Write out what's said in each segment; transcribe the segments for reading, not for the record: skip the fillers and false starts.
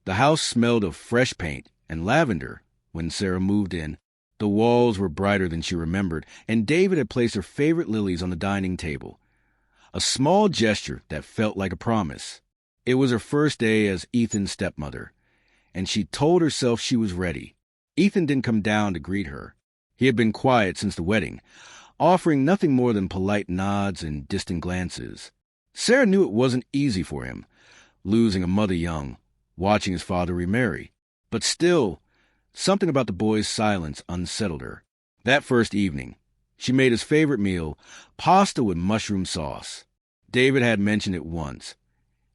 The house smelled of fresh paint and lavender when Sarah moved in. The walls were brighter than she remembered, and David had placed her favorite lilies on the dining table. A small gesture that felt like a promise. It was her first day as Ethan's stepmother, and she told herself she was ready. Ethan didn't come down to greet her. He had been quiet since the wedding, offering nothing more than polite nods and distant glances. Sarah knew it wasn't easy for him, losing a mother young, watching his father remarry. But still, something about the boy's silence unsettled her. That first evening, she made his favorite meal, pasta with mushroom sauce. David had mentioned it once,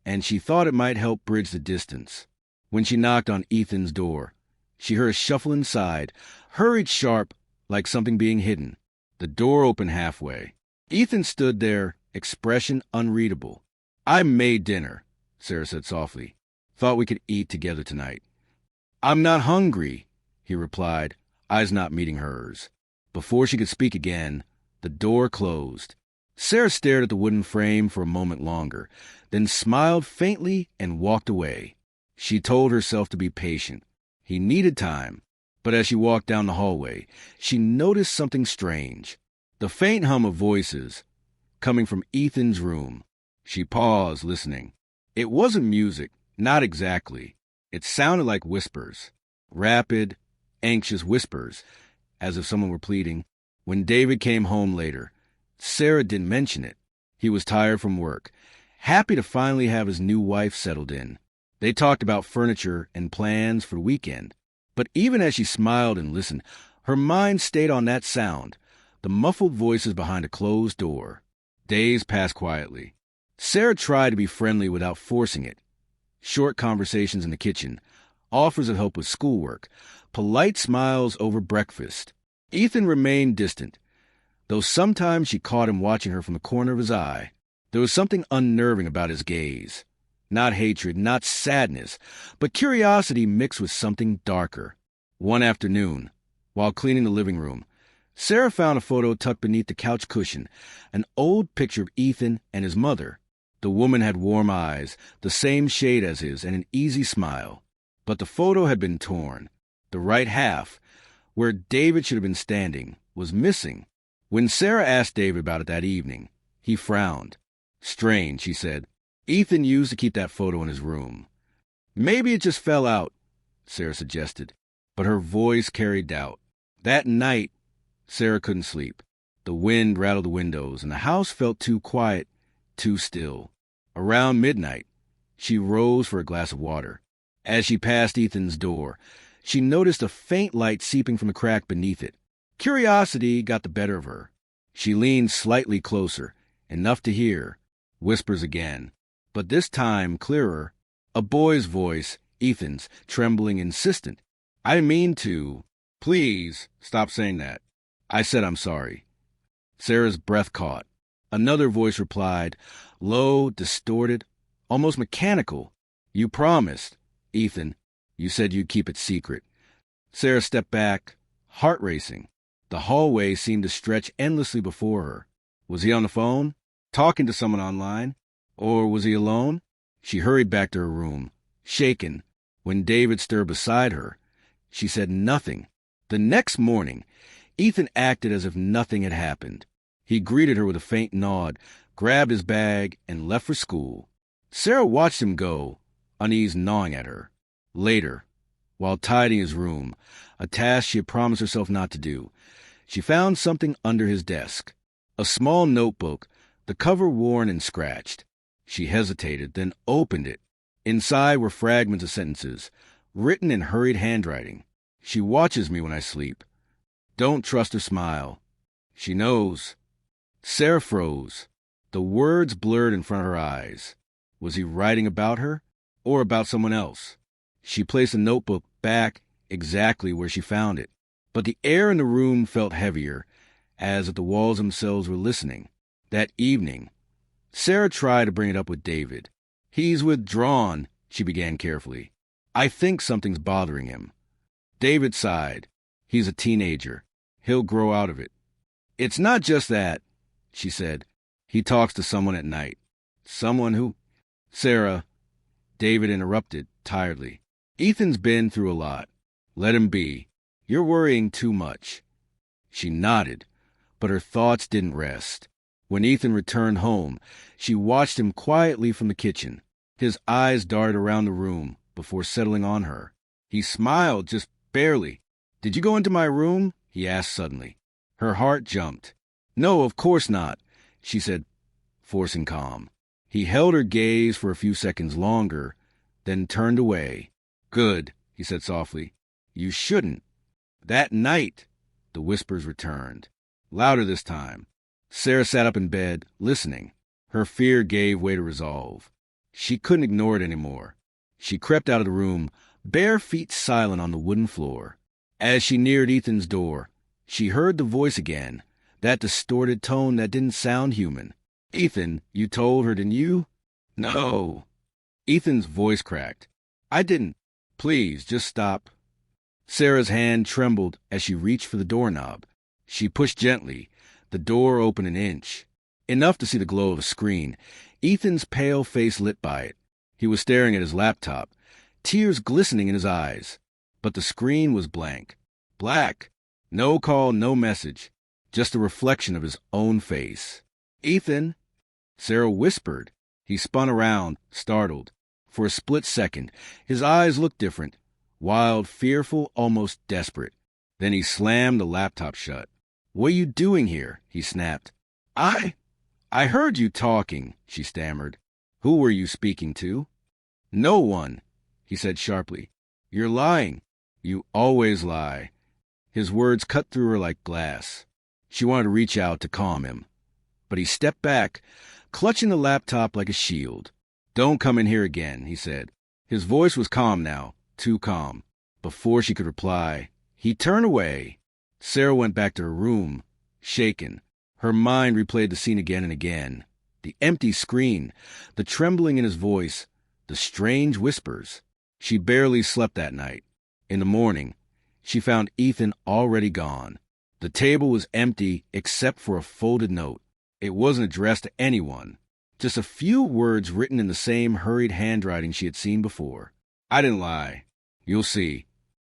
and she thought it might help bridge the distance. When she knocked on Ethan's door, she heard a shuffle inside, hurried sharp like something being hidden. The door opened halfway. Ethan stood there, expression unreadable. "I made dinner," Sarah said softly. "Thought we could eat together tonight." "I'm not hungry," he replied, eyes not meeting hers. Before she could speak again, the door closed. Sarah stared at the wooden frame for a moment longer, then smiled faintly and walked away. She told herself to be patient. He needed time. But as she walked down the hallway, she noticed something strange. The faint hum of voices coming from Ethan's room. She paused, listening. It wasn't music, not exactly. It sounded like whispers. Rapid, anxious whispers, as if someone were pleading. When David came home later, Sarah didn't mention it. He was tired from work, happy to finally have his new wife settled in. They talked about furniture and plans for the weekend. But even as she smiled and listened, her mind stayed on that sound, the muffled voices behind a closed door. Days passed quietly. Sarah tried to be friendly without forcing it. Short conversations in the kitchen, offers of help with schoolwork, polite smiles over breakfast. Ethan remained distant, though sometimes she caught him watching her from the corner of his eye. There was something unnerving about his gaze. Not hatred, not sadness, but curiosity mixed with something darker. One afternoon, while cleaning the living room, Sarah found a photo tucked beneath the couch cushion, an old picture of Ethan and his mother. The woman had warm eyes, the same shade as his, and an easy smile. But the photo had been torn. The right half, where David should have been standing, was missing. When Sarah asked David about it that evening, he frowned. "Strange," he said. "Ethan used to keep that photo in his room." "Maybe it just fell out," Sarah suggested, but her voice carried doubt. That night, Sarah couldn't sleep. The wind rattled the windows, and the house felt too quiet, too still. Around midnight, she rose for a glass of water. As she passed Ethan's door, she noticed a faint light seeping from a crack beneath it. Curiosity got the better of her. She leaned slightly closer, enough to hear, whispers again. But this time clearer, a boy's voice, Ethan's, trembling, insistent. "I mean to. Please, stop saying that." I said I'm sorry. Sarah's breath caught. Another voice replied, low, distorted, almost mechanical. "You promised, Ethan. You said you'd keep it secret." Sarah stepped back, heart racing. The hallway seemed to stretch endlessly before her. Was he on the phone? Talking to someone online? Or was he alone? She hurried back to her room, shaken. When David stirred beside her, she said nothing. The next morning, Ethan acted as if nothing had happened. He greeted her with a faint nod, grabbed his bag, and left for school. Sarah watched him go, unease gnawing at her. Later, while tidying his room, a task she had promised herself not to do, she found something under his desk. A small notebook, the cover worn and scratched. She hesitated, then opened it. Inside were fragments of sentences, written in hurried handwriting. "She watches me when I sleep. Don't trust her smile. She knows." Sarah froze. The words blurred in front of her eyes. Was he writing about her or about someone else? She placed the notebook back exactly where she found it. But the air in the room felt heavier, as if the walls themselves were listening. That evening, Sarah tried to bring it up with David. "He's withdrawn," she began carefully. "I think something's bothering him." David sighed. "He's a teenager. He'll grow out of it." "It's not just that," she said. "He talks to someone at night." "Someone who—" "Sarah," David interrupted tiredly. Ethan's been through a lot. Let him be. You're worrying too much. She nodded, but her thoughts didn't rest. When Ethan returned home, she watched him quietly from the kitchen. His eyes darted around the room before settling on her. He smiled, just barely. "Did you go into my room?" he asked suddenly. Her heart jumped. "No, of course not," she said, forcing calm. He held her gaze for a few seconds longer, then turned away. "Good," he said softly. "You shouldn't." "That night," the whispers returned, louder this time. Sarah sat up in bed, listening. Her fear gave way to resolve. She couldn't ignore it anymore. She crept out of the room, bare feet silent on the wooden floor. As she neared Ethan's door, she heard the voice again, that distorted tone that didn't sound human. "Ethan, you told her, didn't you?" "No." Ethan's voice cracked. "I didn't. Please, just stop." Sarah's hand trembled as she reached for the doorknob. She pushed gently. The door opened an inch, enough to see the glow of a screen, Ethan's pale face lit by it. He was staring at his laptop, tears glistening in his eyes. But the screen was blank. Black. No call, no message. Just a reflection of his own face. "Ethan," Sarah whispered. He spun around, startled. For a split second, his eyes looked different. Wild, fearful, almost desperate. Then he slammed the laptop shut. "What are you doing here?" he snapped. I heard you talking," she stammered. "Who were you speaking to?" "No one," he said sharply. "You're lying. You always lie." His words cut through her like glass. She wanted to reach out to calm him. But he stepped back, clutching the laptop like a shield. "Don't come in here again," he said. His voice was calm now, too calm. Before she could reply, he turned away. Sarah went back to her room, shaken. Her mind replayed the scene again and again. The empty screen, the trembling in his voice, the strange whispers. She barely slept that night. In the morning, she found Ethan already gone. The table was empty except for a folded note. It wasn't addressed to anyone. Just a few words written in the same hurried handwriting she had seen before. "I didn't lie. You'll see."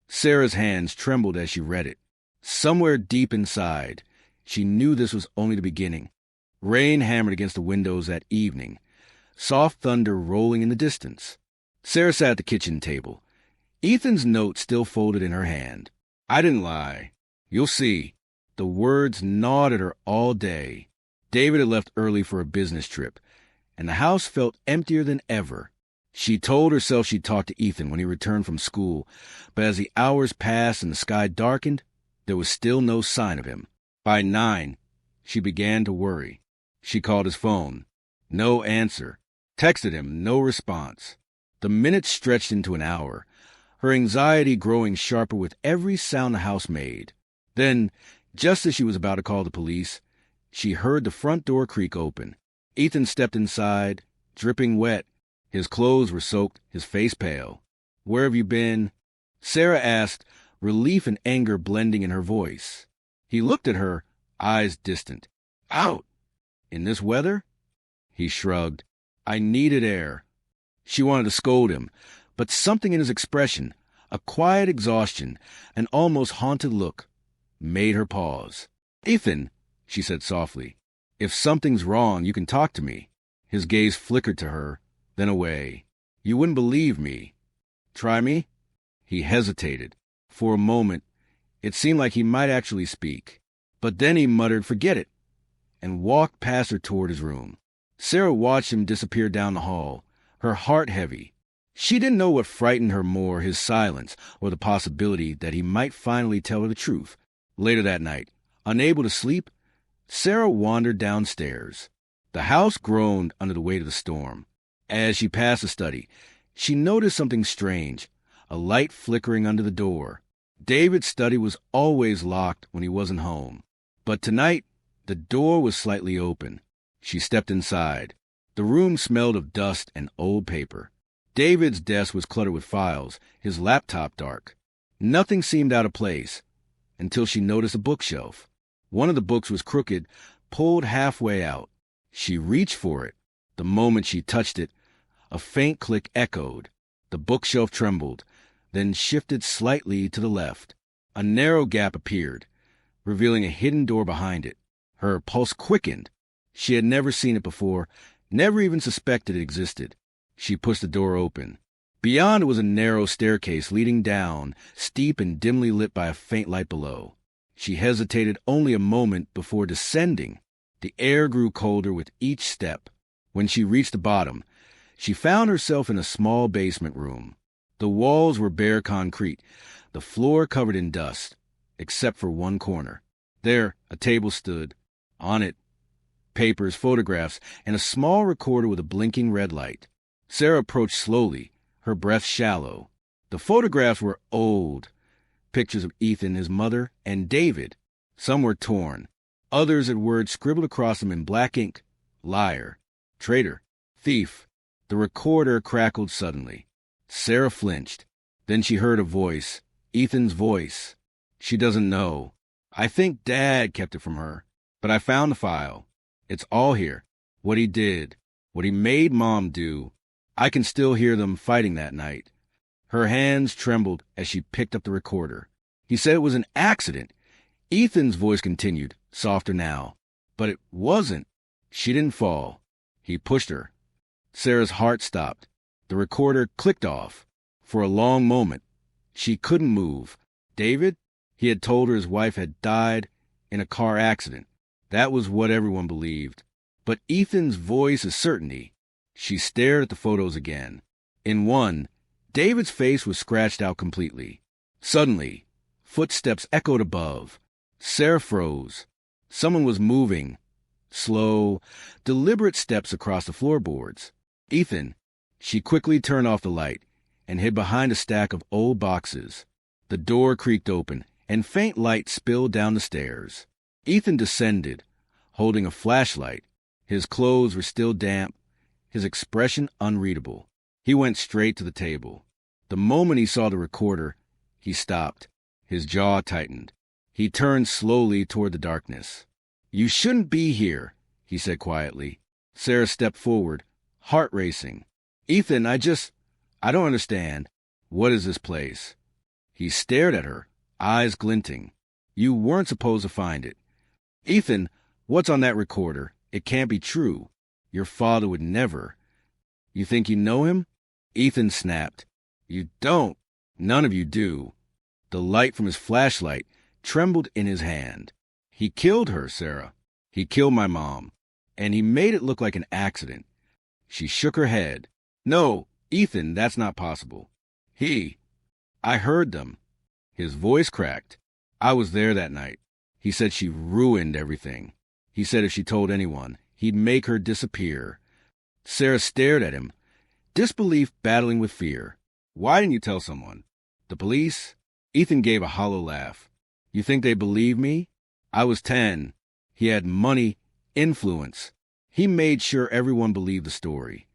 Sarah's hands trembled as she read it. Somewhere deep inside, she knew this was only the beginning. Rain hammered against the windows that evening, soft thunder rolling in the distance. Sarah sat at the kitchen table, Ethan's note still folded in her hand. "I didn't lie. You'll see." The words gnawed at her all day. David had left early for a business trip, and the house felt emptier than ever. She told herself she'd talk to Ethan when he returned from school, but as the hours passed and the sky darkened, there was still no sign of him. By 9, she began to worry. She called his phone. No answer. Texted him. No response. The minutes stretched into an hour, her anxiety growing sharper with every sound the house made. Then, just as she was about to call the police, she heard the front door creak open. Ethan stepped inside, dripping wet. His clothes were soaked, his face pale. "Where have you been?" Sarah asked, relief and anger blending in her voice. He looked at her, eyes distant. "Out." "In this weather?" He shrugged. "I needed air." She wanted to scold him, but something in his expression, a quiet exhaustion, an almost haunted look, made her pause. "Ethan," she said softly, "if something's wrong, you can talk to me." His gaze flickered to her, then away. "You wouldn't believe me." "Try me?" He hesitated. For a moment, it seemed like he might actually speak. But then he muttered, "Forget it," and walked past her toward his room. Sarah watched him disappear down the hall, her heart heavy. She didn't know what frightened her more, his silence or the possibility that he might finally tell her the truth. Later that night, unable to sleep, Sarah wandered downstairs. The house groaned under the weight of the storm. As she passed the study, she noticed something strange, a light flickering under the door. David's study was always locked when he wasn't home. But tonight, the door was slightly open. She stepped inside. The room smelled of dust and old paper. David's desk was cluttered with files, his laptop dark. Nothing seemed out of place, until she noticed a bookshelf. One of the books was crooked, pulled halfway out. She reached for it. The moment she touched it, a faint click echoed. The bookshelf trembled. then shifted slightly to the left. A narrow gap appeared, revealing a hidden door behind it. Her pulse quickened. She had never seen it before, never even suspected it existed. She pushed the door open. Beyond it was a narrow staircase leading down, steep and dimly lit by a faint light below. She hesitated only a moment before descending. The air grew colder with each step. When she reached the bottom, she found herself in a small basement room. The walls were bare concrete, the floor covered in dust, except for one corner. There, a table stood. On it, papers, photographs, and a small recorder with a blinking red light. Sarah approached slowly, her breath shallow. The photographs were old. Pictures of Ethan, his mother, and David. Some were torn. Others had words scribbled across them in black ink. Liar. Traitor. Thief. The recorder crackled suddenly. Sarah flinched. Then she heard a voice. Ethan's voice. She doesn't know. I think Dad kept it from her. But I found the file. It's all here. What he did. What he made Mom do. I can still hear them fighting that night. Her hands trembled as she picked up the recorder. He said it was an accident. Ethan's voice continued, softer now. But it wasn't. She didn't fall. He pushed her. Sarah's heart stopped. The recorder clicked off. For a long moment, she couldn't move. David? He had told her his wife had died in a car accident. That was what everyone believed. But Ethan's voice is certainty. She stared at the photos again. In one, David's face was scratched out completely. Suddenly, footsteps echoed above. Sarah froze. Someone was moving. Slow, deliberate steps across the floorboards. Ethan. She quickly turned off the light and hid behind a stack of old boxes. The door creaked open, and faint light spilled down the stairs. Ethan descended, holding a flashlight. His clothes were still damp, his expression unreadable. He went straight to the table. The moment he saw the recorder, he stopped. His jaw tightened. He turned slowly toward the darkness. You shouldn't be here, he said quietly. Sarah stepped forward, heart racing. Ethan, I don't understand. What is this place? He stared at her, eyes glinting. You weren't supposed to find it. Ethan, what's on that recorder? It can't be true. Your father would never. You think you know him? Ethan snapped. You don't. None of you do. The light from his flashlight trembled in his hand. He killed her, Sarah. He killed my mom. And he made it look like an accident. She shook her head. No, Ethan, that's not possible. I heard them. His voice cracked. I was there that night. He said she ruined everything. He said if she told anyone, he'd make her disappear. Sarah stared at him, disbelief battling with fear. Why didn't you tell someone? The police? Ethan gave a hollow laugh. You think they believe me? I was 10. He had money, influence. He made sure everyone believed the story.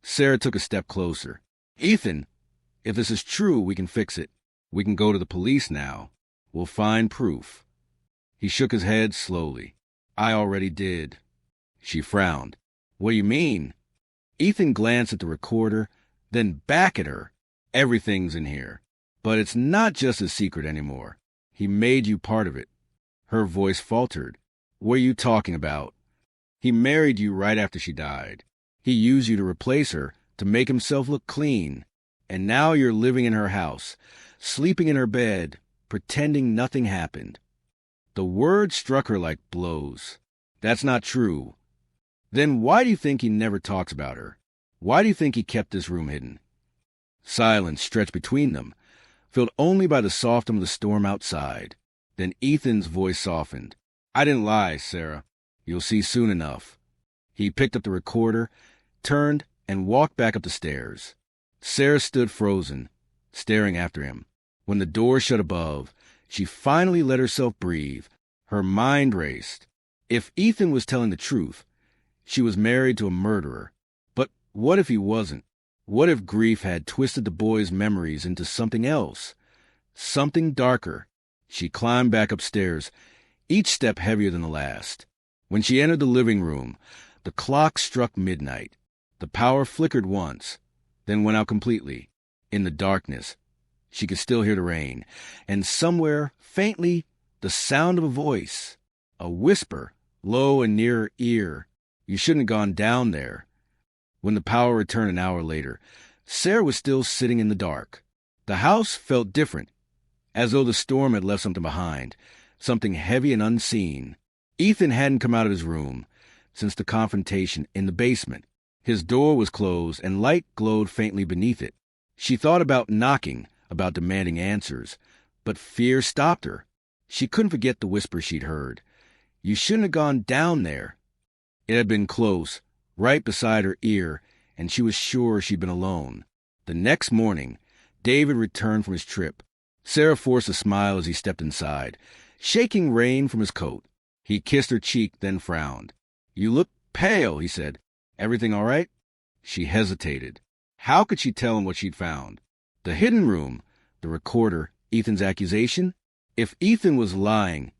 Sarah took a step closer. Ethan, if this is true, we can fix it. We can go to the police now. We'll find proof. He shook his head slowly. I already did. She frowned. What do you mean? Ethan glanced at the recorder, then back at her. Everything's in here. But it's not just a secret anymore. He made you part of it. Her voice faltered. What are you talking about? He married you right after she died. He used you to replace her, to make himself look clean. And now you're living in her house, sleeping in her bed, pretending nothing happened. The words struck her like blows. That's not true. Then why do you think he never talks about her? Why do you think he kept this room hidden? Silence stretched between them, filled only by the soft hum of the storm outside. Then Ethan's voice softened. I didn't lie, Sarah. You'll see soon enough. He picked up the recorder, turned, and walked back up the stairs. Sarah stood frozen, staring after him. When the door shut above, she finally let herself breathe. Her mind raced. If Ethan was telling the truth, she was married to a murderer. But what if he wasn't? What if grief had twisted the boy's memories into something else? Something darker. She climbed back upstairs, each step heavier than the last. When she entered the living room, the clock struck midnight. The power flickered once, then went out completely. In the darkness, She could still hear the rain, and somewhere, faintly, the sound of a voice, a whisper, low and near her ear. You shouldn't have gone down there. When the power returned an hour later, Sarah was still sitting in the dark. The house felt different, as though the storm had left something behind, something heavy and unseen. Ethan hadn't come out of his room since the confrontation in the basement. His door was closed and light glowed faintly beneath it. She thought about knocking, about demanding answers, but fear stopped her. She couldn't forget the whisper she'd heard. You shouldn't have gone down there. It had been close, right beside her ear, and she was sure she'd been alone. The next morning, David returned from his trip. Sarah forced a smile as he stepped inside, shaking rain from his coat. He kissed her cheek, then frowned. You look pale, he said. Everything all right? She hesitated. How could she tell him what she'd found? The hidden room, the recorder, Ethan's accusation? If Ethan was lying,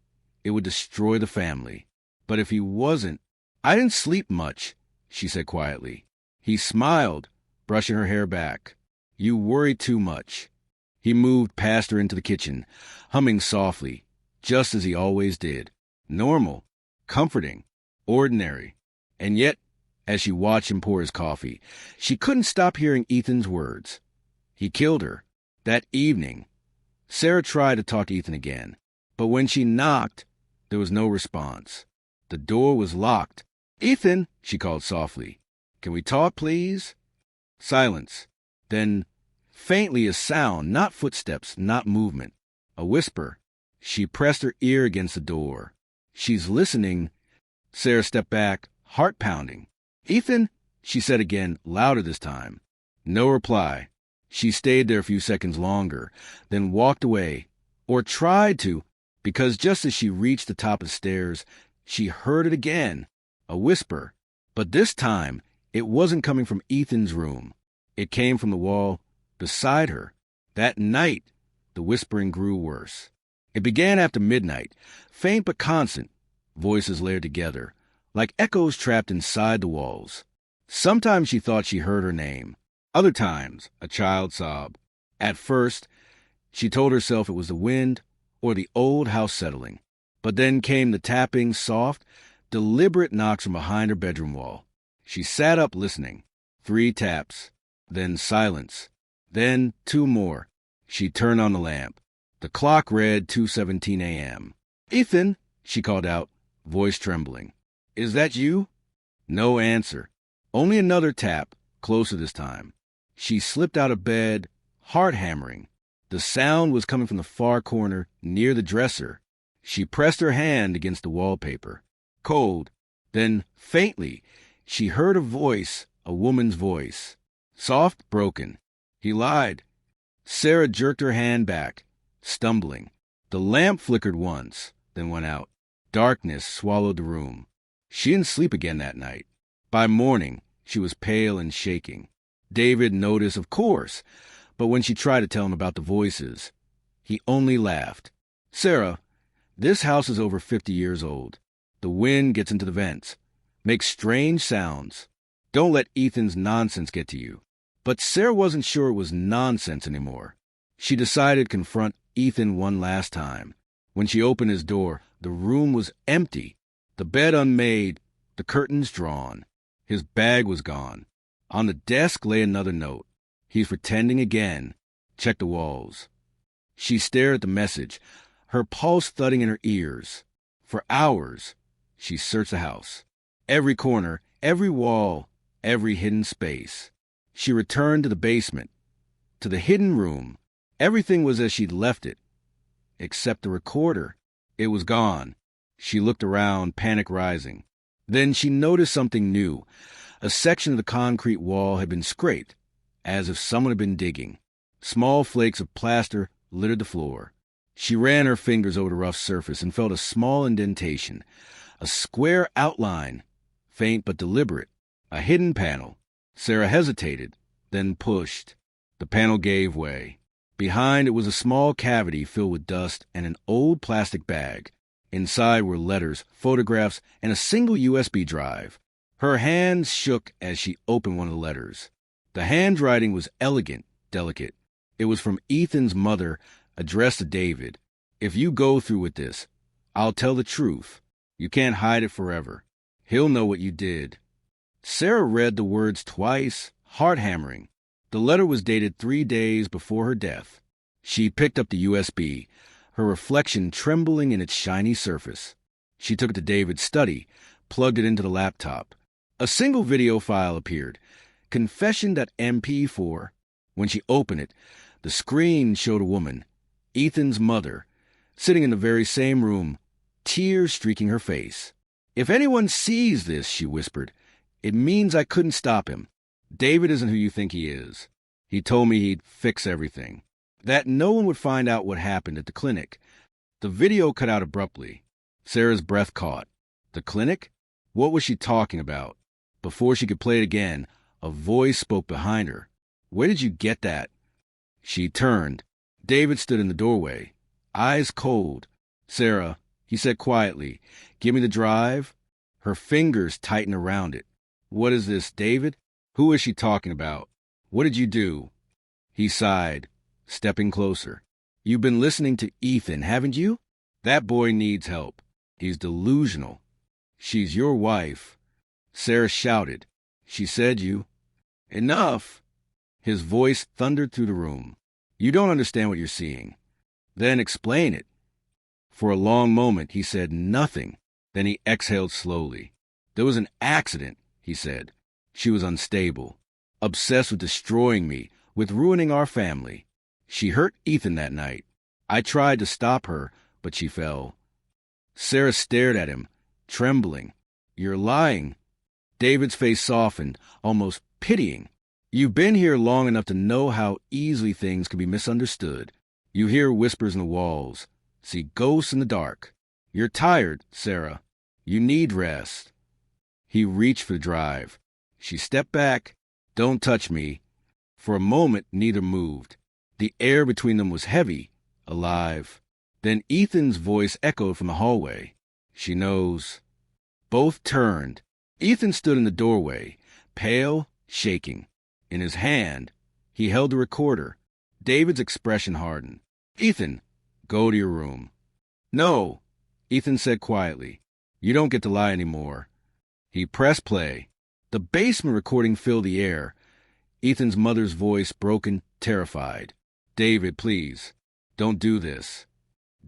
it would destroy the family. But if he wasn't... I didn't sleep much, she said quietly. He smiled, brushing her hair back. You worry too much. He moved past her into the kitchen, humming softly, just as he always did. Normal, comforting, ordinary. And yet, as she watched him pour his coffee, she couldn't stop hearing Ethan's words. He killed her. That evening, Sarah tried to talk to Ethan again, but when she knocked, there was no response. The door was locked. Ethan, she called softly. Can we talk, please? Silence. Then, faintly a sound, not footsteps, not movement. A whisper. She pressed her ear against the door. She's listening. Sarah stepped back, heart pounding. Ethan, she said again, louder this time. No reply. She stayed there a few seconds longer, then walked away, or tried to, because just as she reached the top of the stairs, she heard it again, a whisper. But this time, it wasn't coming from Ethan's room. It came from the wall beside her. That night, the whispering grew worse. It began after midnight, faint but constant, voices layered together, like echoes trapped inside the walls. Sometimes she thought she heard her name. Other times, a child sob. At first, she told herself it was the wind or the old house settling. But then came the tapping, soft, deliberate knocks from behind her bedroom wall. She sat up listening. 3 taps. Then silence. Then 2 more. She turned on the lamp. The clock read 2:17 a.m. Ethan, she called out, voice trembling. Is that you? No answer. Only another tap, closer this time. She slipped out of bed, heart hammering. The sound was coming from the far corner, near the dresser. She pressed her hand against the wallpaper. Cold. Then, faintly, she heard a voice, a woman's voice. Soft, broken. He lied. Sarah jerked her hand back, stumbling. The lamp flickered once, then went out. Darkness swallowed the room. She didn't sleep again that night. By morning, she was pale and shaking. David noticed, of course, but when she tried to tell him about the voices, he only laughed. Sarah, this house is over 50 years old. The wind gets into the vents, makes strange sounds. Don't let Ethan's nonsense get to you. But Sarah wasn't sure it was nonsense anymore. She decided to confront Ethan one last time. When she opened his door, the room was empty. The bed unmade, the curtains drawn. His bag was gone. On the desk lay another note. He's pretending again. Check the walls. She stared at the message, her pulse thudding in her ears. For hours, she searched the house. Every corner, every wall, every hidden space. She returned to the basement, to the hidden room. Everything was as she'd left it, except the recorder. It was gone. She looked around, panic rising. Then she noticed something new. A section of the concrete wall had been scraped, as if someone had been digging. Small flakes of plaster littered the floor. She ran her fingers over the rough surface and felt a small indentation, a square outline, faint but deliberate, a hidden panel. Sarah hesitated, then pushed. The panel gave way. Behind it was a small cavity filled with dust and an old plastic bag. Inside were letters, photographs, and a single USB drive. Her hands shook as she opened one of the letters. The handwriting was elegant, delicate. It was from Ethan's mother, addressed to David. If you go through with this, I'll tell the truth. You can't hide it forever. He'll know what you did. Sarah read the words twice, heart-hammering. The letter was dated 3 days before her death. She picked up the USB, her reflection trembling in its shiny surface. She took it to David's study, plugged it into the laptop. A single video file appeared, confession.mp4. When she opened it, the screen showed a woman, Ethan's mother, sitting in the very same room, tears streaking her face. If anyone sees this, she whispered, it means I couldn't stop him. David isn't who you think he is. He told me he'd fix everything. That no one would find out what happened at the clinic. The video cut out abruptly. Sarah's breath caught. The clinic? What was she talking about? Before she could play it again, a voice spoke behind her. Where did you get that? She turned. David stood in the doorway, eyes cold. Sarah, he said quietly, give me the drive. Her fingers tightened around it. What is this, David? Who is she talking about? What did you do? He sighed, stepping closer. You've been listening to Ethan, haven't you? That boy needs help. He's delusional. She's your wife. Sarah shouted. She said you. Enough! His voice thundered through the room. You don't understand what you're seeing. Then explain it. For a long moment, he said nothing. Then he exhaled slowly. There was an accident, he said. She was unstable, obsessed with destroying me, with ruining our family. She hurt Ethan that night. I tried to stop her, but she fell. Sarah stared at him, trembling. You're lying. David's face softened, almost pitying. You've been here long enough to know how easily things can be misunderstood. You hear whispers in the walls, see ghosts in the dark. You're tired, Sarah. You need rest. He reached for the drive. She stepped back. Don't touch me. For a moment, neither moved. The air between them was heavy, alive. Then Ethan's voice echoed from the hallway. She knows. Both turned. Ethan stood in the doorway, pale, shaking. In his hand, he held the recorder. David's expression hardened. Ethan, go to your room. No, Ethan said quietly. You don't get to lie anymore. He pressed play. The basement recording filled the air. Ethan's mother's voice broken, terrified. David, please, don't do this.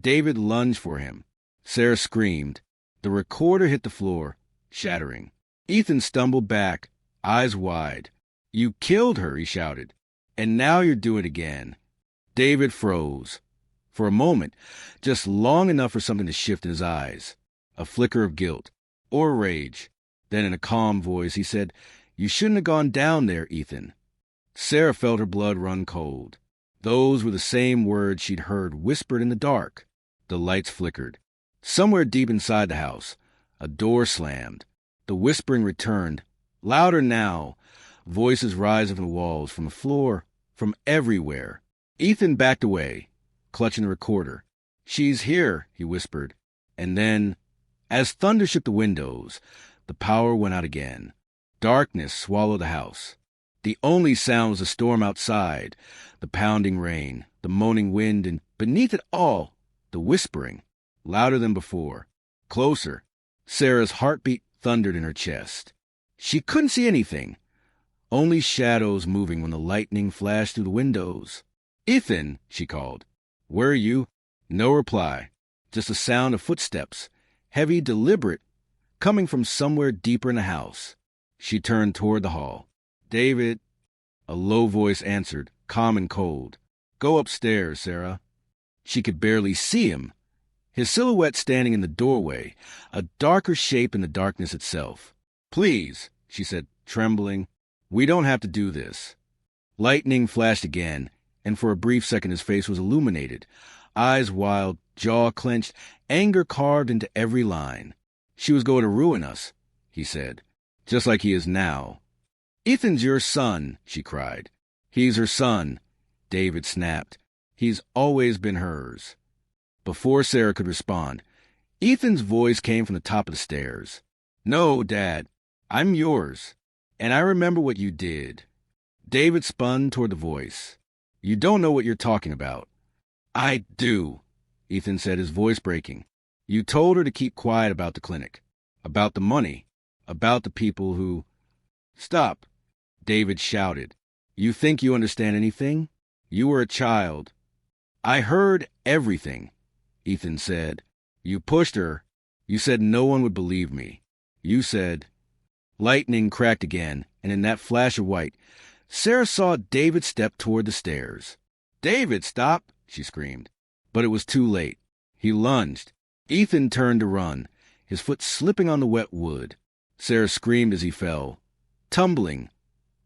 David lunged for him. Sarah screamed. The recorder hit the floor, shattering. Ethan stumbled back, eyes wide. You killed her, he shouted. And now you're doing it again. David froze. For a moment, just long enough for something to shift in his eyes. A flicker of guilt, or rage. Then in a calm voice, he said, You shouldn't have gone down there, Ethan. Sarah felt her blood run cold. Those were the same words she'd heard whispered in the dark. The lights flickered. Somewhere deep inside the house, a door slammed. The whispering returned, louder now, voices rising from the walls, from the floor, from everywhere. Ethan backed away, clutching the recorder. She's here, he whispered. And then, as thunder shook the windows, the power went out again. Darkness swallowed the house. The only sound was the storm outside, the pounding rain, the moaning wind, and beneath it all, the whispering, louder than before. Closer. Sarah's heartbeat thundered in her chest. She couldn't see anything, only shadows moving when the lightning flashed through the windows. Ethan, she called. Where are you? No reply. Just the sound of footsteps, heavy, deliberate, coming from somewhere deeper in the house. She turned toward the hall. David, a low voice answered, calm and cold. Go upstairs, Sarah. She could barely see him. His silhouette standing in the doorway, a darker shape in the darkness itself. Please, she said, trembling. We don't have to do this. Lightning flashed again, and for a brief second his face was illuminated, eyes wild, jaw clenched, anger carved into every line. She was going to ruin us, he said, just like he is now. Ethan's your son, she cried. He's her son, David snapped. He's always been hers. Before Sarah could respond, Ethan's voice came from the top of the stairs. No, Dad, I'm yours, and I remember what you did. David spun toward the voice. You don't know what you're talking about. I do, Ethan said, his voice breaking. You told her to keep quiet about the clinic, about the money, about the people who... Stop, David shouted. You think you understand anything? You were a child. I heard everything, Ethan said. You pushed her. You said no one would believe me. You said... Lightning cracked again, and in that flash of white, Sarah saw David step toward the stairs. David, stop, she screamed. But it was too late. He lunged. Ethan turned to run, his foot slipping on the wet wood. Sarah screamed as he fell, tumbling,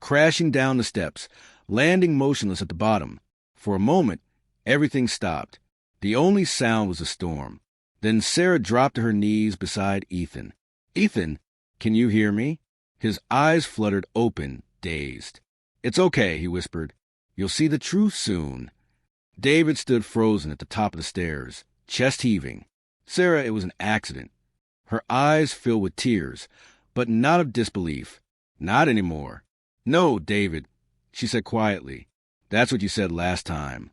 crashing down the steps, landing motionless at the bottom. For a moment, everything stopped. The only sound was a storm. Then Sarah dropped to her knees beside Ethan. Ethan, can you hear me? His eyes fluttered open, dazed. It's okay, he whispered. You'll see the truth soon. David stood frozen at the top of the stairs, chest heaving. Sarah, it was an accident. Her eyes filled with tears, but not of disbelief. Not anymore. No, David, she said quietly. That's what you said last time.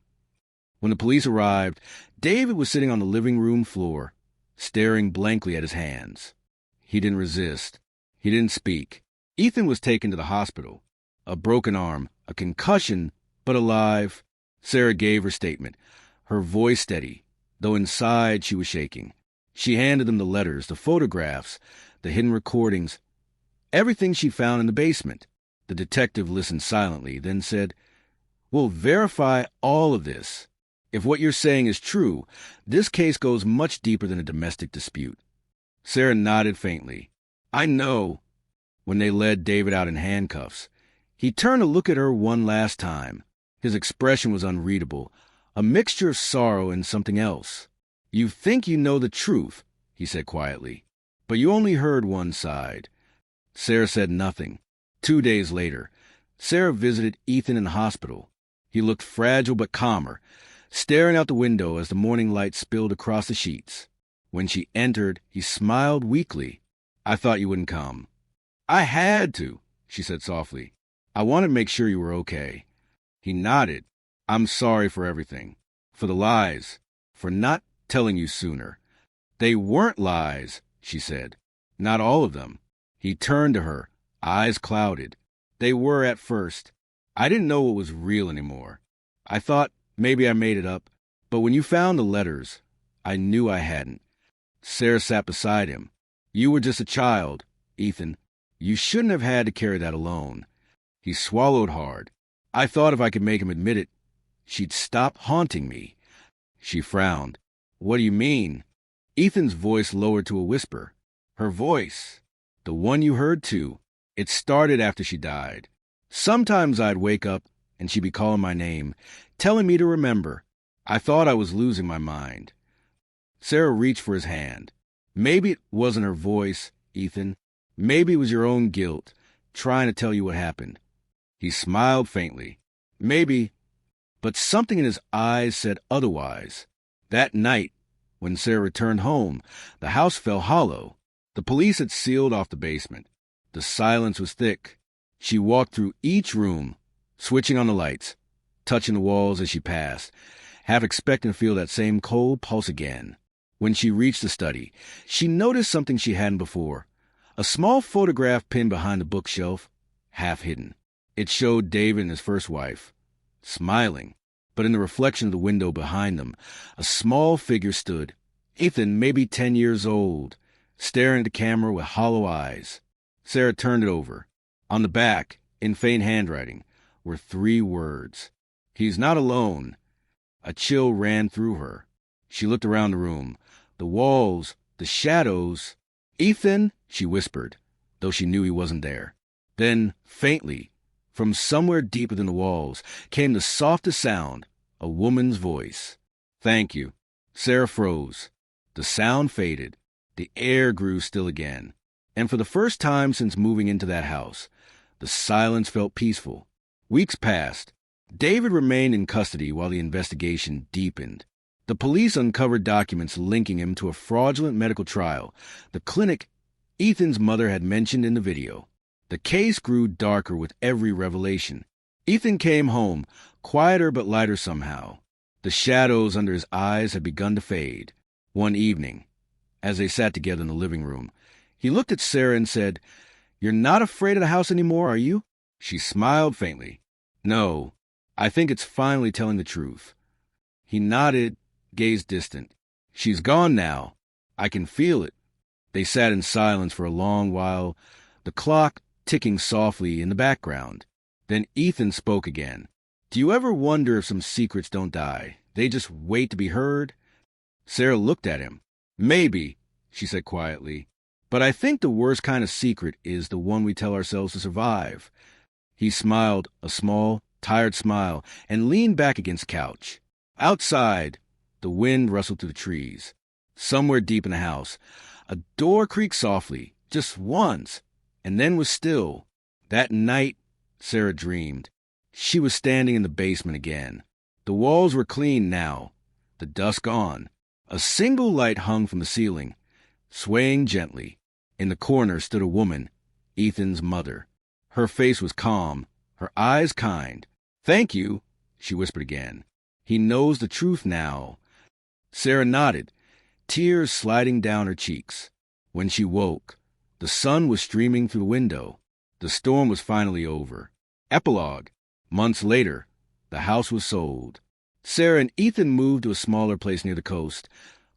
When the police arrived, David was sitting on the living room floor, staring blankly at his hands. He didn't resist. He didn't speak. Ethan was taken to the hospital. A broken arm, a concussion, but alive. Sarah gave her statement, her voice steady, though inside she was shaking. She handed them the letters, the photographs, the hidden recordings, everything she found in the basement. The detective listened silently, then said, We'll verify all of this. If what you're saying is true, this case goes much deeper than a domestic dispute. Sarah nodded faintly. I know. When they led David out in handcuffs, he turned to look at her one last time. His expression was unreadable, a mixture of sorrow and something else. You think you know the truth, he said quietly, but you only heard one side. Sarah said nothing. 2 days later, Sarah visited Ethan in the hospital. He looked fragile but calmer, staring out the window as the morning light spilled across the sheets. When she entered, he smiled weakly. I thought you wouldn't come. I had to, she said softly. I wanted to make sure you were okay. He nodded. I'm sorry for everything. For the lies. For not telling you sooner. They weren't lies, she said. Not all of them. He turned to her, eyes clouded. They were at first. I didn't know what was real anymore. I thought maybe I made it up. But when you found the letters, I knew I hadn't. Sarah sat beside him. You were just a child, Ethan. You shouldn't have had to carry that alone. He swallowed hard. I thought if I could make him admit it, she'd stop haunting me. She frowned. What do you mean? Ethan's voice lowered to a whisper. Her voice. The one you heard too. It started after she died. Sometimes I'd wake up and she'd be calling my name, telling me to remember. I thought I was losing my mind. Sarah reached for his hand. Maybe it wasn't her voice, Ethan. Maybe it was your own guilt, trying to tell you what happened. He smiled faintly. Maybe, but something in his eyes said otherwise. That night, when Sarah returned home, the house felt hollow. The police had sealed off the basement. The silence was thick. She walked through each room, switching on the lights, touching the walls as she passed, half expecting to feel that same cold pulse again. When she reached the study, she noticed something she hadn't before. A small photograph pinned behind the bookshelf, half hidden. It showed David and his first wife, smiling, but in the reflection of the window behind them, a small figure stood. Ethan, maybe 10 years old, staring at the camera with hollow eyes. Sarah turned it over. On the back, in faint handwriting, were 3 words. He's not alone. A chill ran through her. She looked around the room. The walls, the shadows. Ethan, she whispered, though she knew he wasn't there. Then, faintly, from somewhere deeper than the walls, came the softest sound, a woman's voice. Thank you. Sarah froze. The sound faded. The air grew still again. And for the first time since moving into that house, the silence felt peaceful. Weeks passed. David remained in custody while the investigation deepened. The police uncovered documents linking him to a fraudulent medical trial, the clinic Ethan's mother had mentioned in the video. The case grew darker with every revelation. Ethan came home, quieter but lighter somehow. The shadows under his eyes had begun to fade. One evening, as they sat together in the living room, he looked at Sarah and said, "You're not afraid of the house anymore, are you?" She smiled faintly. "No, I think it's finally telling the truth." He nodded, gazed distant. "She's gone now. I can feel it." They sat in silence for a long while, the clock ticking softly in the background. Then Ethan spoke again. "Do you ever wonder if some secrets don't die? They just wait to be heard?" Sarah looked at him. "Maybe," she said quietly. "But I think the worst kind of secret is the one we tell ourselves to survive." He smiled, a small, tired smile, and leaned back against the couch. Outside, the wind rustled through the trees. Somewhere deep in the house, a door creaked softly, just once, and then was still. That night, Sarah dreamed. She was standing in the basement again. The walls were clean now, the dust gone. A single light hung from the ceiling, swaying gently. In the corner stood a woman, Ethan's mother. Her face was calm, her eyes kind. "Thank you," she whispered again. "He knows the truth now." Sarah nodded, tears sliding down her cheeks. When she woke, the sun was streaming through the window. The storm was finally over. Epilogue. Months later, the house was sold. Sarah and Ethan moved to a smaller place near the coast.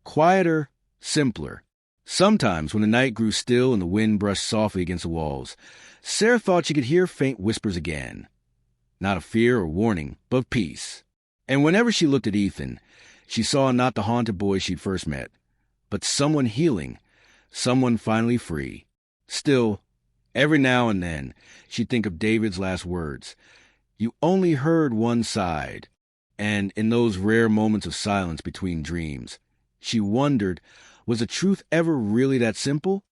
Quieter, simpler. Sometimes, when the night grew still and the wind brushed softly against the walls, Sarah thought she could hear faint whispers again. Not of fear or warning, but of peace. And whenever she looked at Ethan, she saw not the haunted boy she'd first met, but someone healing, someone finally free. Still, every now and then, she'd think of David's last words. "You only heard one side." And in those rare moments of silence between dreams, she wondered, was the truth ever really that simple?